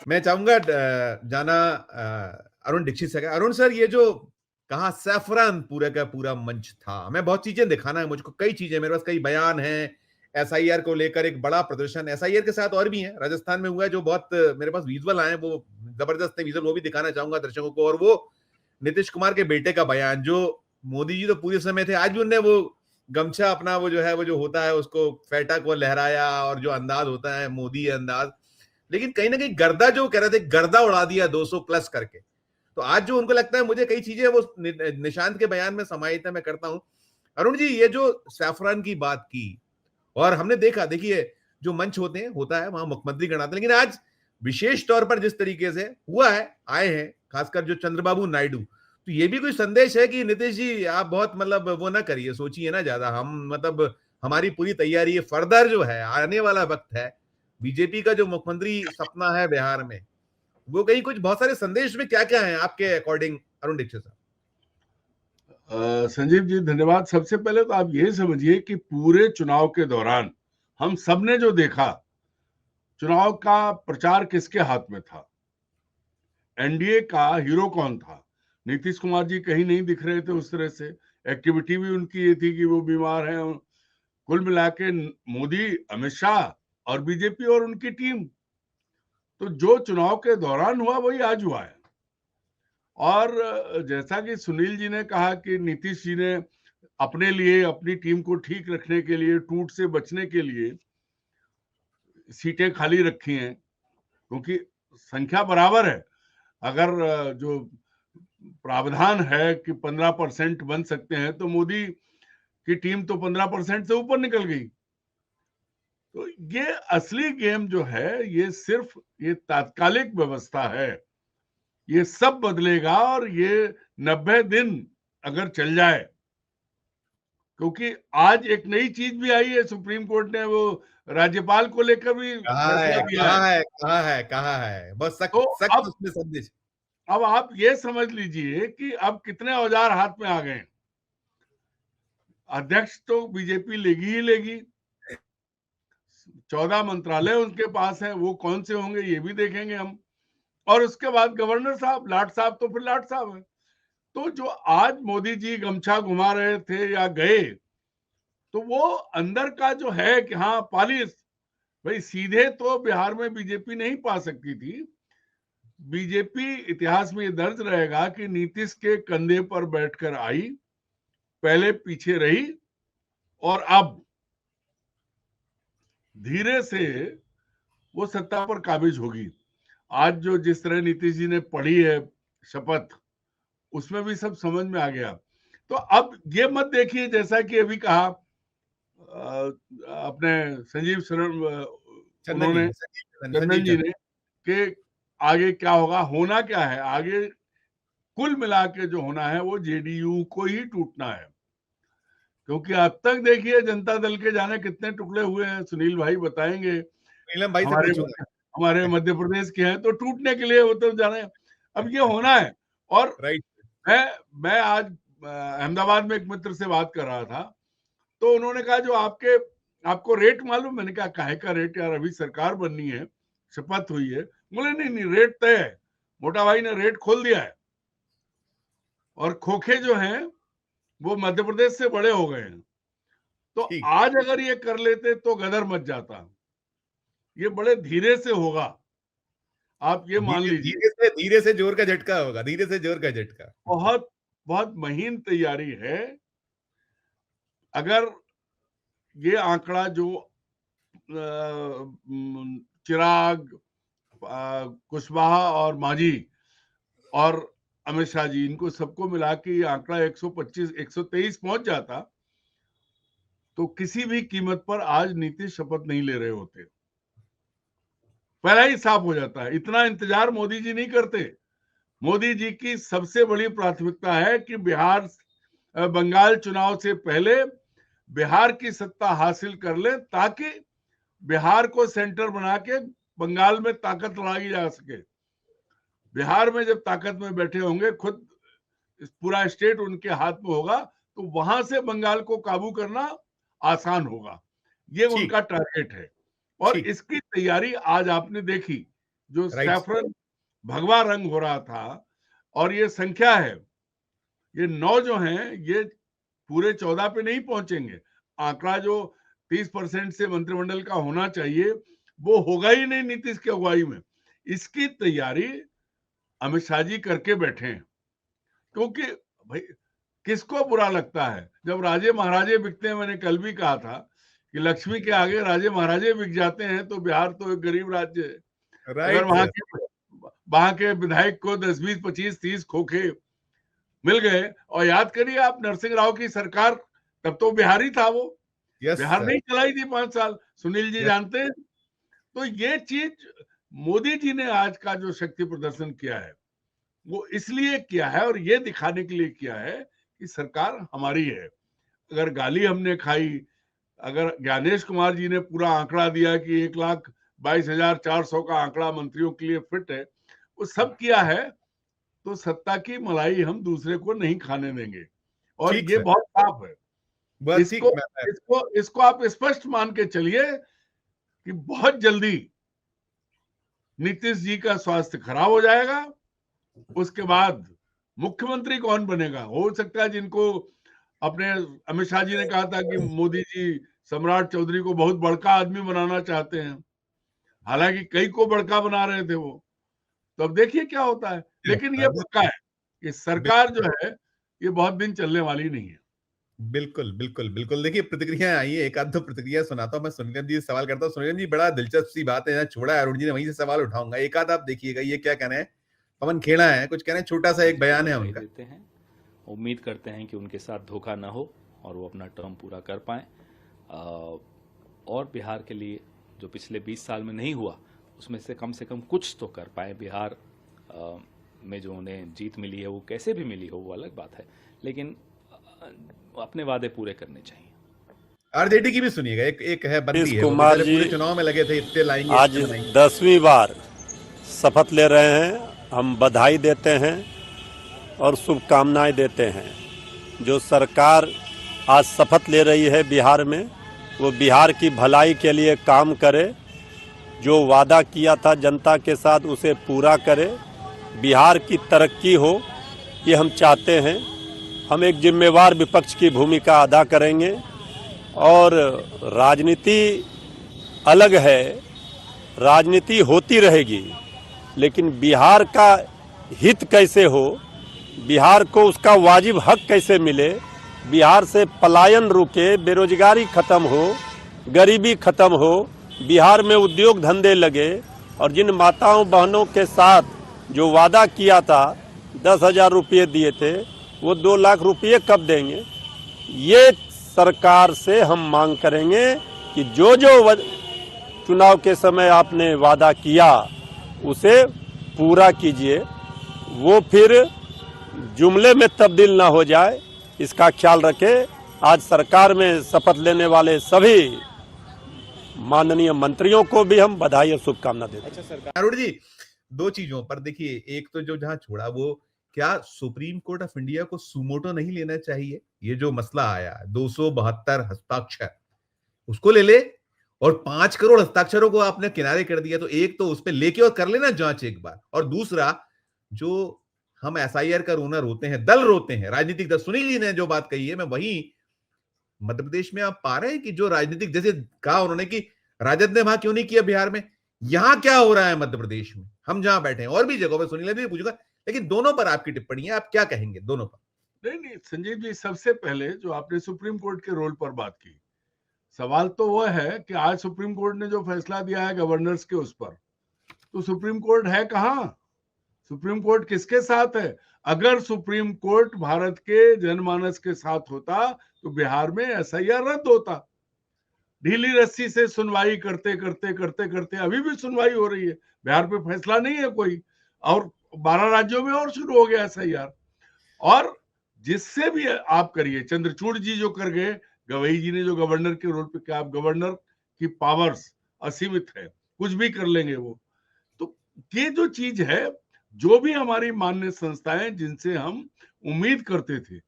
मैं चाहूंगा जाना अरुण दीक्षित से। अरुण सर, ये जो कहा सैफरान पूरा का पूरा मंच था, हमें बहुत चीजें दिखाना है, मुझको कई चीजें, मेरे पास कई बयान हैं एसआईआर को लेकर, एक बड़ा प्रदर्शन एसआईआर के साथ और भी है राजस्थान में हुआ है, जो बहुत मेरे पास विजुअल आए, वो जबरदस्त है विजुअल, वो भी दिखाना चाहूंगा दर्शकों को। और वो नीतीश कुमार के बेटे का बयान, जो मोदी जी तो पूरे समय थे, आज भी उनने वो गमछा अपना वो जो है, वो जो होता है उसको फेटा को लहराया, और जो अंदाज होता है मोदी अंदाज, लेकिन कहीं ना कहीं गर्दा जो कह रहे थे, गर्दा उड़ा दिया 200 प्लस करके। तो आज जो उनको लगता है, मुझे कई चीजें वो निशांत के बयान में समाहित है, मैं करता हूं। अरुण जी, ये जो सैफरान की बात की, और हमने देखा, देखिए जो मंच होते हैं, होता है वहां मुख्यमंत्री गणाते हैं, लेकिन आज विशेष तौर पर जिस तरीके से हुआ है, आए हैं खासकर जो चंद्रबाबू नायडू, तो ये भी कोई संदेश है कि नीतीश जी आप बहुत मतलब वो ना करिए, सोचिए ना ज्यादा, हम मतलब हमारी पूरी तैयारी है, फर्दर जो है आने वाला वक्त है, बीजेपी का जो मुख्यमंत्री सपना है बिहार में, वो कहीं कुछ बहुत सारे संदेश में क्या क्या है आपके अकॉर्डिंग, अरुण दीक्षित साहब? संजीव जी धन्यवाद। सबसे पहले तो आप ये समझिए कि पूरे चुनाव के दौरान हम सबने जो देखा, चुनाव का प्रचार किसके हाथ में था, एनडीए का हीरो कौन था। नीतीश कुमार जी कहीं नहीं दिख रहे थे उस तरह से, एक्टिविटी भी उनकी ये थी कि वो बीमार हैं। कुल मिला के मोदी, अमित शाह और बीजेपी और उनकी टीम, तो जो चुनाव के दौरान हुआ वही आज हुआ है। और जैसा कि सुनील जी ने कहा कि नीतीश जी ने अपने लिए, अपनी टीम को ठीक रखने के लिए, टूट से बचने के लिए सीटें खाली रखी हैं, क्योंकि संख्या बराबर है। अगर जो प्रावधान है कि 15% बन सकते हैं, तो मोदी की टीम तो 15% से ऊपर निकल गई। तो ये असली गेम जो है, ये सिर्फ ये तात्कालिक व्यवस्था है, ये सब बदलेगा। और ये 90 दिन अगर चल जाए, क्योंकि आज एक नई चीज भी आई है, सुप्रीम कोर्ट ने वो राज्यपाल को लेकर भी कहा फैसला है, दिया है। कहा है, कहा है, कहा है, बहुत तो सख्त सख्त अब उसमें संदेश। अब आप ये समझ लीजिए कि अब कितने औजार हाथ में आ गए। अध्यक्ष तो बीजेपी लेगी ही लेगी, 14 मंत्रालय उनके पास है, वो कौन से होंगे ये भी देखेंगे हम। और उसके बाद गवर्नर साहब, लाट साहब तो फिर लाट साहब है। तो जो आज मोदी जी गमछा घुमा रहे थे या गए, तो वो अंदर का जो है कि हाँ पॉलिश, भाई सीधे तो बिहार में बीजेपी नहीं पा सकती थी। बीजेपी इतिहास में ये दर्ज रहेगा कि नीतीश के कंधे पर बैठकर आई, पहले पीछे रही, और अब धीरे से वो सत्ता पर काबिज होगी। आज जो जिस तरह नीतीश जी ने पढ़ी है शपथ, उसमें भी सब समझ में आ गया। तो अब ये मत देखिए, जैसा कि अभी कहा अपने संजीव शरण, चंदन जी उन्होंने, ने, चंदन संजीव जी चंदन। ने, कि आगे क्या होगा, होना क्या है आगे। कुल मिला के जो होना है वो जेडीयू को ही टूटना है, क्योंकि अब तक देखिए जनता दल के जाने कितने टुकड़े हुए हैं, सुनील भाई बताएंगे। नीलम भाई से हमारे पूछूंगा। हमारे मध्य प्रदेश के हैं, तो टूटने के लिए वो तो जाने। अब ये होना है। और राइट। मैं मैं आज अहमदाबाद में एक मित्र से बात कर रहा था, तो उन्होंने कहा जो आपको रेट मालूम। मैंने कहा काहे का रेट यार, अभी सरकार बननी है, शपथ हुई है। बोले नहीं नहीं, रेट तय है, मोटा भाई ने रेट खोल दिया है। और खोखे जो हैं वो मध्य प्रदेश से बड़े हो गए हैं। तो ठीक। आज अगर ये कर लेते तो गदर मच जाता। ये बड़े धीरे से होगा, आप ये मान धीरे लीजिए। धीरे से जोर का झटका होगा, धीरे से जोर का झटका। बहुत बहुत महीन तैयारी है। अगर ये आंकड़ा जो चिराग, कुशवाहा और मांझी और अमित शाह जी, इनको सबको मिला के ये आंकड़ा 125 123 पहुंच जाता, तो किसी भी कीमत पर आज नीतीश शपथ नहीं ले रहे होते। पहला ही साफ हो जाता है। इतना इंतजार मोदी जी नहीं करते। मोदी जी की सबसे बड़ी प्राथमिकता है कि बंगाल चुनाव से पहले बिहार की सत्ता हासिल कर ले, ताकि बिहार को सेंटर बना के बंगाल में ताकत लगाई जा सके। बिहार में जब ताकत में बैठे होंगे, खुद पूरा स्टेट उनके हाथ में होगा, तो वहां से बंगाल को काबू करना आसान होगा। ये ठीक। उनका टारगेट है। और ठीक। इसकी तैयारी आज आपने देखी जो राइट। सैफरन भगवा रंग हो रहा था, और ये संख्या है, ये 9 जो हैं ये पूरे 14 पे नहीं पहुंचेंगे। आंकड़ा जो 30% से मंत्रिमंडल का होना चाहिए वो होगा ही नहीं नीतीश की अगुवाई में। इसकी तैयारी अमित शाह जी करके बैठे हैं, क्योंकि भाई किसको बुरा लगता है जब राजे महाराजे बिकते हैं। मैंने कल भी कहा था कि लक्ष्मी के आगे राजे महाराजे बिक जाते हैं तो बिहार तो एक गरीब राज्य है। अगर राइट सर। वहां के विधायक को 10, 20, 25, 30 खोखे मिल गए, और याद करिए आप नरसिंह राव की सरकार, तब तो बिहार ही था वो, यस बिहार सर। नहीं चलाई थी 5 साल, सुनील जी यस। जानते हैं। तो ये चीज मोदी जी ने आज का जो शक्ति प्रदर्शन किया है वो इसलिए किया है, और ये दिखाने के लिए किया है कि सरकार हमारी है। अगर गाली हमने खाई, अगर ज्ञानेश कुमार जी ने पूरा आंकड़ा दिया कि 1,22,400 का आंकड़ा मंत्रियों के लिए फिट है, वो सब किया है, तो सत्ता की मलाई हम दूसरे को नहीं खाने देंगे। और ठीक ये सर। बहुत साफ है। बस ठीक। इसको इसको आप स्पष्ट मान के चलिए कि बहुत जल्दी नीतीश जी का स्वास्थ्य खराब हो जाएगा। उसके बाद मुख्यमंत्री कौन बनेगा, हो सकता है जिनको अपने अमित शाह जी ने कहा था कि मोदी जी सम्राट चौधरी को बहुत बड़का आदमी बनाना चाहते हैं, हालांकि कई को बड़का बना रहे थे वो। तो अब देखिए क्या होता है, लेकिन ये पक्का है कि सरकार जो है ये बहुत दिन चलने वाली नहीं है। बिल्कुल, बिल्कुल, बिल्कुल। देखिए प्रतिक्रियाएँ आई हैं, एक आध 2 प्रतिक्रिया सुनाता हूँ मैं। सुनील जी से सवाल करता हूँ। सुनील जी, बड़ा दिलचस्प सी बात है, यहाँ छोड़ा है अरुण जी ने, वहीं से सवाल उठाऊँगा। एक आध आप देखिएगा, ये क्या कह रहे हैं? पवन खेड़ा हैं, कुछ कह रहे हैं, छोटा-सा एक बयान है बधाई उनका। देते हैं, उम्मीद करते हैं कि उनके साथ धोखा ना हो और वो अपना टर्म पूरा कर पाएँ, और बिहार के लिए जो पिछले 20 साल में नहीं हुआ उसमें से कम कुछ तो कर पाए। बिहार में जो उन्हें जीत मिली है वो कैसे भी मिली हो वो अलग बात है, लेकिन अपने वादे पूरे करने चाहिए। आरजेडी की भी सुनिएगा, एक एक है नीतीश बंदी है, वो कुमार बेचारे जी पूरे चुनाव में लगे थे, इतने लाएंगे, आज इतने बनाएंगे। 10वीं बार शपथ ले रहे हैं। हम बधाई देते हैं और शुभकामनाएं देते हैं। जो सरकार आज शपथ ले रही है बिहार में, वो बिहार की भलाई के लिए काम करे, जो वादा किया था जनता के साथ उसे पूरा करे, बिहार की तरक्की हो, ये हम चाहते हैं। हम एक जिम्मेवार विपक्ष की भूमिका अदा करेंगे, और राजनीति अलग है, राजनीति होती रहेगी, लेकिन बिहार का हित कैसे हो, बिहार को उसका वाजिब हक कैसे मिले, बिहार से पलायन रुके, बेरोजगारी खत्म हो, गरीबी खत्म हो, बिहार में उद्योग धंधे लगे, और जिन माताओं बहनों के साथ जो वादा किया था 10,000 रुपये दिए थे वो 2 लाख रुपये कब देंगे। ये सरकार से हम मांग करेंगे कि जो चुनाव के समय आपने वादा किया उसे पूरा कीजिए, वो फिर जुमले में तब्दील ना हो जाए, इसका ख्याल रखें। आज सरकार में शपथ लेने वाले सभी माननीय मंत्रियों को भी हम बधाई और शुभकामना देते हैं। अच्छा सरकार, अरुण जी, 2 चीजों पर देखिए, एक तो जो जहां छोड़ा, वो क्या सुप्रीम कोर्ट ऑफ इंडिया को सुमोटो नहीं लेना चाहिए? ये जो मसला आया 272 हस्ताक्षर, उसको ले ले, और 5 करोड़ हस्ताक्षरों को आपने किनारे कर दिया, तो एक तो उस पे लेके और कर लेना जांच एक बार। और दूसरा, जो हम एसआईआर का रोना रोते हैं, दल रोते हैं, राजनीतिक दल, सुनील जी ने जो बात कही है, मैं वही मध्य प्रदेश में आप पा रहे हैं कि जो राजनीतिक, जैसे कहा उन्होंने कि राजद ने वहां क्यों नहीं किया बिहार में, यहां क्या हो रहा है मध्य प्रदेश में, हम जहां बैठे हैं, और भी जगहों पर सुनील भी पूछूंगा, लेकिन दोनों पर आपकी टिप्पणी है, आप क्या कहेंगे दोनों पर? नहीं संजीव जी, सबसे पहले जो आपने सुप्रीम कोर्ट के रोल पर बात की, सवाल तो वह है कि आज सुप्रीम कोर्ट ने जो फैसला दिया है गवर्नर्स के उस पर, तो सुप्रीम कोर्ट है कहां? सुप्रीम कोर्ट किसके साथ है? अगर सुप्रीम कोर्ट भारत के जनमानस के साथ होता तो बिहार में एसआईआर रद्द होता। ढीली रस्सी से सुनवाई करते करते करते करते अभी भी सुनवाई हो रही है, बिहार पे फैसला नहीं है कोई, और 12 राज्यों में और शुरू हो गया एसआईआर। और जिससे भी आप करिए, चंद्रचूड़ जी जो कर गए, गवई जी ने जो गवर्नर के रोल पे किया, आप गवर्नर की पावर्स असीमित है, कुछ भी कर लेंगे वो। तो ये जो चीज है, जो भी हमारी मान्य संस्थाएं जिनसे हम उम्मीद करते थे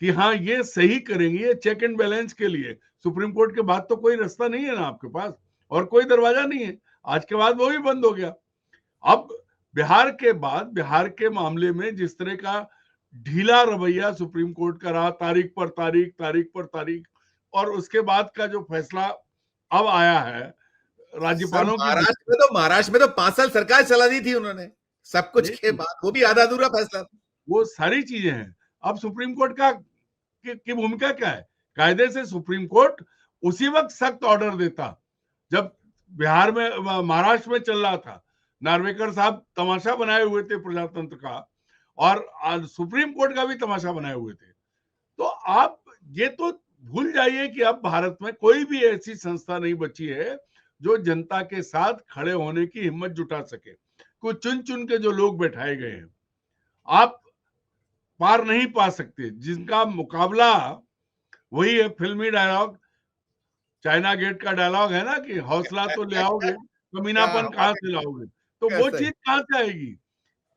कि हाँ ये सही करेंगे, ये चेक एंड बैलेंस के लिए सुप्रीम कोर्ट के बाद तो कोई रास्ता नहीं है ना आपके पास, और कोई दरवाजा नहीं है। आज के बाद वो भी बंद हो गया। अब बिहार के बाद बिहार के मामले में जिस तरह का ढीला रवैया सुप्रीम कोर्ट का रहा, तारीख पर तारीख, तारीख पर तारीख, और उसके बाद का जो फैसला अब आया है राज्यपालों की, महाराष्ट्र में तो 5 साल सरकार चला दी थी उन्होंने, सब कुछ के बाद, वो भी आधा अधूरा फैसला। वो सारी चीजें हैं। अब सुप्रीम कोर्ट का की भूमिका क्या है? कायदे से सुप्रीम कोर्ट उसी वक्त सख्त ऑर्डर देता जब बिहार में, महाराष्ट्र में चल रहा था। नार्वेकर साहब तमाशा बनाए हुए थे प्रजातंत्र का, और सुप्रीम कोर्ट का भी तमाशा बनाए हुए थे। तो आप ये तो भूल जाइए कि अब भारत में कोई भी ऐसी संस्था नहीं बची है जो जनता के साथ खड़े होने की हिम्मत जुटा सके। कुछ चुन चुन के जो लोग बैठाए गए हैं, आप पार नहीं पा सकते। जिनका मुकाबला वही है फिल्मी डायलॉग, चाइना गेट का डायलॉग है ना, कि हौसला तो ले आओगे, कमीनापन कहां से लाओगे? तो वो चीज कहां से आएगी?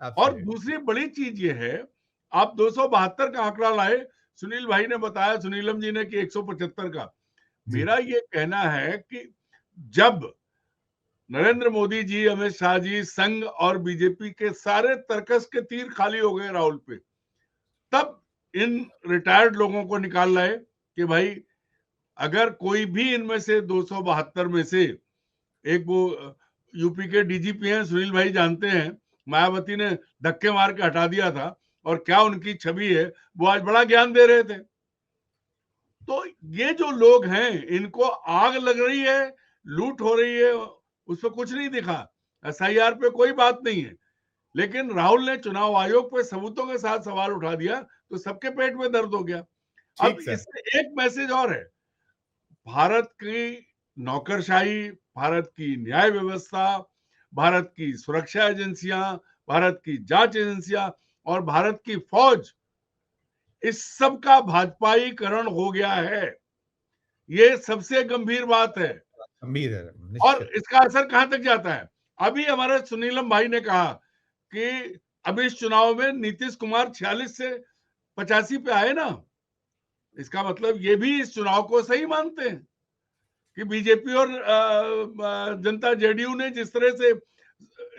और दूसरी बड़ी चीज ये है, आप 272 का आंकड़ा लाए, सुनील भाई ने बताया, सुनीलम जी ने, कि 175 का। मेरा ये कहना है कि जब नरेंद्र मोदी जी, अमित शाह जी, संघ और बीजेपी के सारे तर्कस के तीर खाली हो गए राहुल पे, तब इन रिटायर्ड लोगों को निकाल लाए कि भाई अगर कोई भी इनमें से 272 में से एक, वो यूपी के डीजीपी हैं, सुनील भाई जानते हैं, मायावती ने धक्के मार के हटा दिया था, और क्या उनकी छवि है, वो आज बड़ा ज्ञान दे रहे थे। तो ये जो लोग हैं, इनको आग लग रही है, लूट हो रही है, उस पर कुछ नहीं दिखा, एसआईआर पे कोई बात नहीं है, लेकिन राहुल ने चुनाव आयोग पे सबूतों के साथ सवाल उठा दिया, तो सबके पेट में दर्द हो गया। अब इससे एक मैसेज और है, भारत की नौकरशाही, भारत की न्याय व्यवस्था, भारत की सुरक्षा एजेंसियां, भारत की जांच एजेंसियां और भारत की फौज, इस सब का भाजपाईकरण हो गया है। ये सबसे गंभीर बात है। और इसका असर कहां तक जाता है? अभी हमारे सुनीलम भाई ने कहा कि अभी इस चुनाव में नीतीश कुमार 46 से 85 पे आए ना, इसका मतलब ये भी इस चुनाव को सही मानते हैं कि बीजेपी और जनता जेडीयू ने जिस तरह से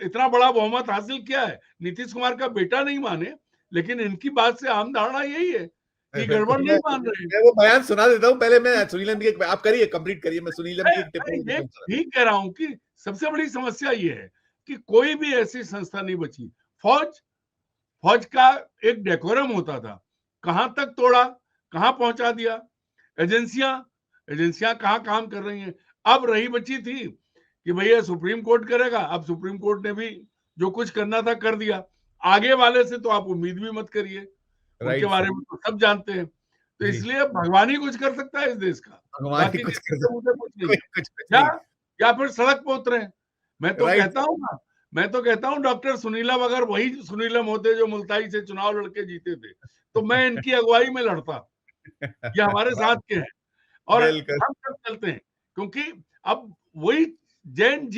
इतना बड़ा बहुमत हासिल किया है, नीतीश कुमार का बेटा नहीं माने, लेकिन इनकी बात से आम धारणा यही है कि गड़बड़ नहीं मान रहे। मैं वो बयान सुना देता हूं, पहले मैं सुनीलम की, आप करिए, कंप्लीट करिए, मैं सुनीलम की टिप्पणी ठीक कह रहा हूं कि सबसे बड़ी समस्या ये है कि कोई भी ऐसी संस्था नहीं बची। फौज का एक डेकोरम होता था, कहां तक तोड़ा, कहां पहुंचा दिया। एजेंसियां कहां काम कर रही हैं? अब रही बची थी कि भैया सुप्रीम कोर्ट करेगा। अब सुप्रीम कोर्ट ने भी जो कुछ करना था कर दिया, आगे वाले से तो आप उम्मीद भी मत करिए, उनके बारे में तो सब जानते हैं। तो इसलिए भगवान ही कुछ कर सकता है इस देश का, बाकी कुछ नहीं, या फिर सड़क पे उतरे। मैं तो कहता हूँ डॉक्टर सुनीलम, अगर वही सुनीलम होते जो मुल्ताई से चुनाव लड़के जीते थे, तो मैं इनकी अगुवाई में लड़ता। ये हमारे साथ के हैं और हम सब चलते हैं, क्योंकि अब वही जैन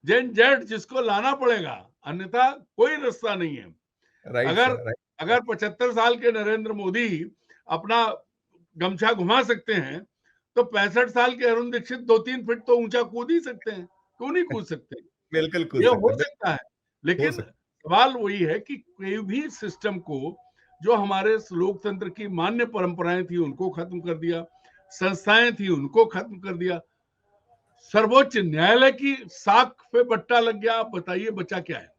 जेड जिसको लाना पड़ेगा, अन्यथा कोई रास्ता नहीं है। अगर 75 साल के नरेंद्र मोदी अपना गमछा घुमा सकते हैं, तो 65 साल के अरुण दीक्षित 2-3 फीट तो ऊंचा कूद ही सकते हैं, क्यों नहीं कूद सकते? बिल्कुल ये हो सकता है, लेकिन सवाल वही है कि कोई भी सिस्टम को, जो हमारे लोकतंत्र की मान्य परंपराएं थी उनको खत्म कर दिया, संस्थाएं थी उनको खत्म कर दिया, सर्वोच्च न्यायालय की साख पे बट्टा लग गया। आप बताइए बचा क्या है?